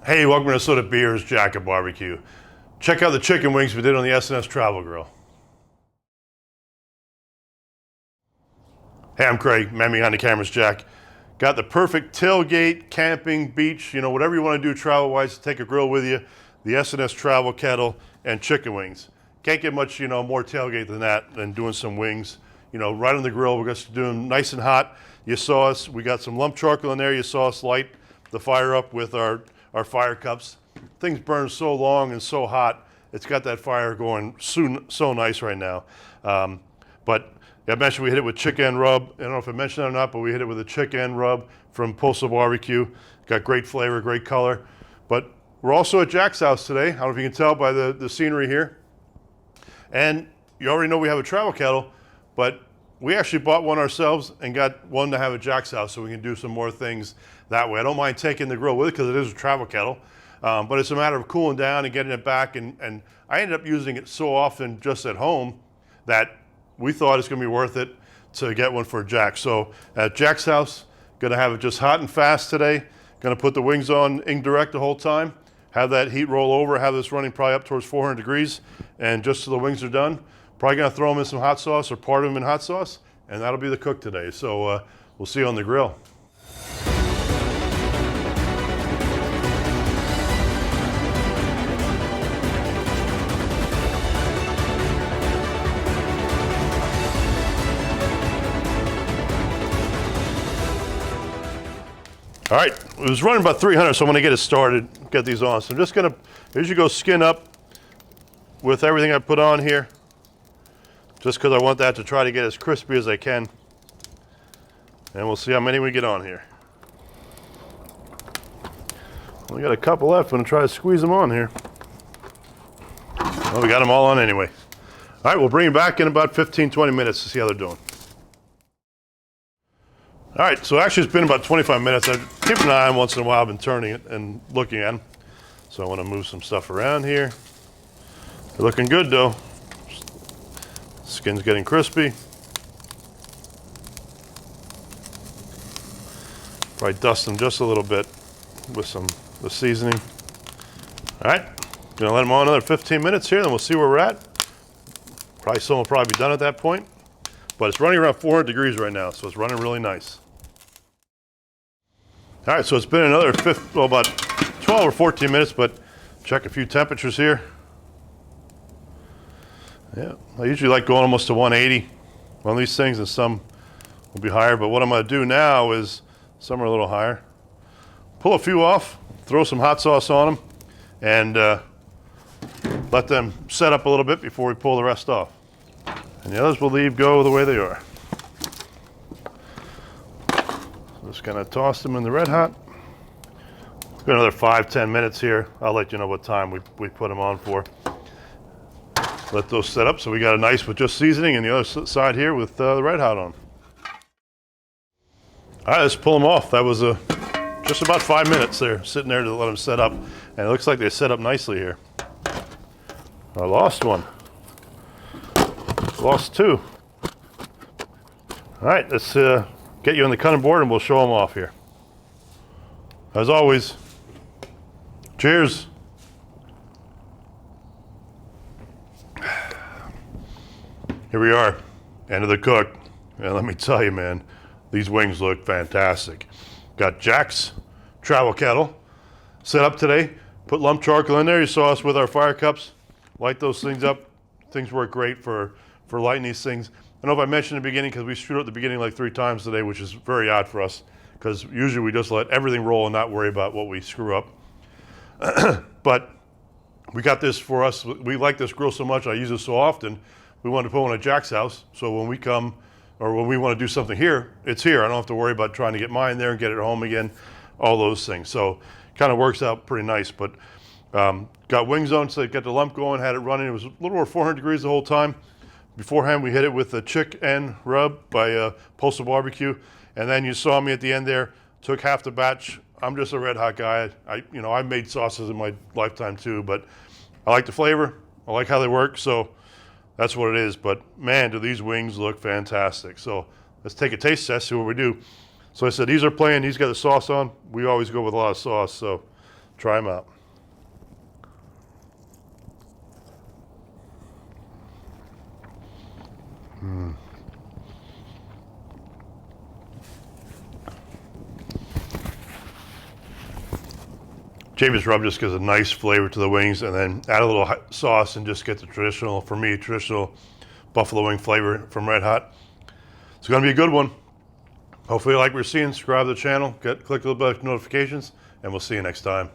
Hey, welcome to Minnesota Beers, Jack of Barbecue. Check out the chicken wings we did on the SNS Travel Grill. Hey, I'm Craig, man behind the camera's Jack. Got the perfect tailgate, camping, beach, whatever you want to do travel-wise, take a grill with you, the SNS Travel Kettle, and chicken wings. Can't get much, more tailgate than that, than doing some wings. Right on the grill, we're just doing nice and hot. You saw us, we got some lump charcoal in there. You saw us light the fire up with our fire cups. Things burn so long and so hot, it's got that fire going so nice right now. But I mentioned we hit it with chicken rub. I don't know if I mentioned that or not, but we hit it with a chicken rub from Postal barbecue. Got great flavor, great color. But we're also at Jack's house today. I don't know if you can tell by the scenery here. And you already know we have a travel kettle, but we actually bought one ourselves and got one to have at Jack's house so we can do some more things that way. I don't mind taking the grill with it because it is a travel kettle, but it's a matter of cooling down and getting it back. And I ended up using it so often just at home that we thought it's gonna be worth it to get one for Jack. So at Jack's house, gonna have it just hot and fast today. Gonna put the wings on indirect the whole time, have that heat roll over, have this running probably up towards 400 degrees, and just till the wings are done, probably gonna throw them in some hot sauce or part of them in hot sauce, and that'll be the cook today. So we'll see you on the grill. All right, it was running about 300, so I'm gonna get it started, get these on. So I'm just gonna, as you go, skin up with everything I put on here, just because I want that to try to get as crispy as I can. And we'll see how many we get on here. We got a couple left. I'm gonna try to squeeze them on here. Well, we got them all on anyway. All right, we'll bring them back in about 15, 20 minutes to see how they're doing. All right, so actually it's been about 25 minutes. I keep an eye on once in a while. I've been turning it and looking at them. So I want to move some stuff around here. They're looking good though. Skin's getting crispy. Probably dust them just a little bit with the seasoning. All right, gonna let them on another 15 minutes here, then we'll see where we're at. Probably some will probably be done at that point. But it's running around 400 degrees right now, so it's running really nice. All right, so it's been another about 12 or 14 minutes, but check a few temperatures here. Yeah, I usually like going almost to 180 on these things, and some will be higher, but what I'm gonna do now is, some are a little higher. Pull a few off, throw some hot sauce on them, and let them set up a little bit before we pull the rest off. And the others we'll leave go the way they are. Just gonna toss them in the red hot. It's been another 5-10 minutes here. I'll let you know what time we put them on for. Let those set up. So we got a nice with just seasoning, and the other side here with the red hot on. All right, let's pull them off. That was just about 5 minutes there, sitting there to let them set up. And it looks like they set up nicely here. I lost one. Lost two. All right, let's get you on the cutting board and we'll show them off here. As always, cheers. Here we are, end of the cook. And let me tell you, man, these wings look fantastic. Got Jack's Travel Kettle set up today. Put lump charcoal in there. You saw us with our fire cups. Light those things up. Things work great for lighting these things. I don't know if I mentioned in the beginning, because we screwed up the beginning like 3 times today, which is very odd for us, because usually we just let everything roll and not worry about what we screw up. But we got this for us. We like this grill so much, I use it so often, we wanted to put one at Jack's house, so when we come, or when we want to do something here, it's here. I don't have to worry about trying to get mine there and get it home again, all those things. So kind of works out pretty nice. But got wings on, so got the lump going, had it running. It was a little over 400 degrees the whole time. Beforehand, we hit it with the chicken rub by Postal barbecue, and then you saw me at the end there. Took half the batch. I'm just a red hot guy. I've made sauces in my lifetime too, but I like the flavor. I like how they work, so that's what it is. But man, do these wings look fantastic. So let's take a taste test, see what we do. So I said these are plain. These got the sauce on. We always go with a lot of sauce, so Try them out. Jamie's rub just gives a nice flavor to the wings, and then add a little sauce and just get the traditional, for me, traditional buffalo wing flavor from Red Hot. It's gonna be a good one. Hopefully you like what you're seeing. Subscribe to the channel, click the little bell notifications, and we'll see you next time.